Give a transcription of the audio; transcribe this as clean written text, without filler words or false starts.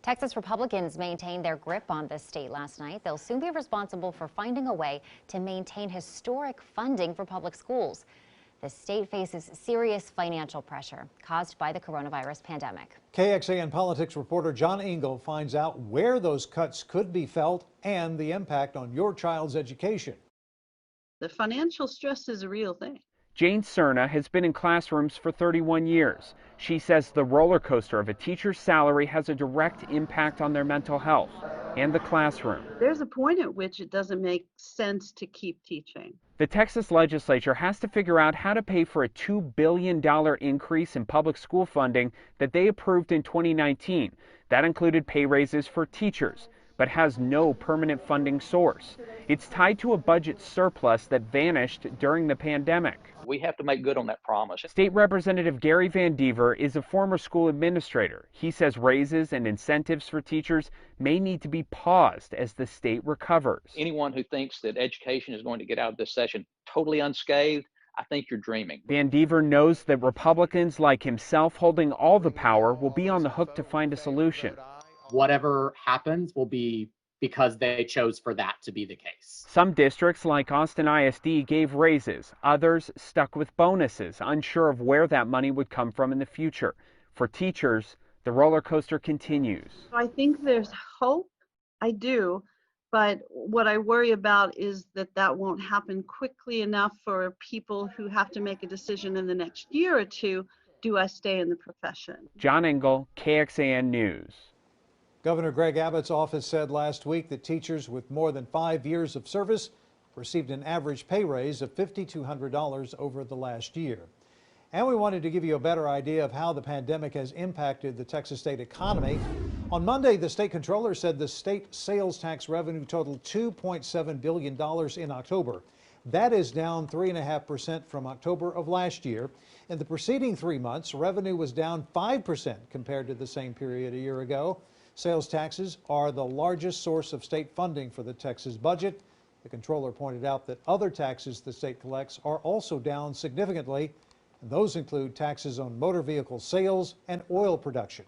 Texas Republicans maintained their grip on the state last night. They'll soon be responsible for finding a way to maintain historic funding for public schools. The state faces serious financial pressure caused by the coronavirus pandemic. KXAN politics reporter John Engel finds out where those cuts could be felt and the impact on your child's education. The financial stress is a real thing. Jane Cerna has been in classrooms for 31 years. She says the roller coaster of a teacher's salary has a direct impact on their mental health and the classroom. There's a point at which it doesn't make sense to keep teaching. The Texas legislature has to figure out how to pay for a $2 billion increase in public school funding that they approved in 2019. That included pay raises for teachers, but has no permanent funding source. It's tied to a budget surplus that vanished during the pandemic. We have to make good on that promise. State Representative Gary Van Dever is a former school administrator. He says raises and incentives for teachers may need to be paused as the state recovers. Anyone who thinks that education is going to get out of this session totally unscathed, I think you're dreaming. Van Dever knows that Republicans like himself holding all the power will be on the hook to find a solution. Whatever happens will be because they chose for that to be the case. Some districts like Austin ISD gave raises, others stuck with bonuses, unsure of where that money would come from in the future. For teachers, the roller coaster continues. I think there's hope. I do. But what I worry about is that that won't happen quickly enough for people who have to make a decision in the next year or two. Do I stay in the profession? John Engel, KXAN News. Governor Greg Abbott's office said last week that teachers with more than 5 years of service received an average pay raise of $5,200 over the last year. And we wanted to give you a better idea of how the pandemic has impacted the Texas state economy. On Monday, the state controller said the state sales tax revenue totaled $2.7 billion in October. That is down 3.5% from October of last year. In the preceding 3 months, revenue was down 5% compared to the same period a year ago. Sales taxes are the largest source of state funding for the Texas budget. The controller pointed out that other taxes the state collects are also down significantly. And those include taxes on motor vehicle sales and oil production.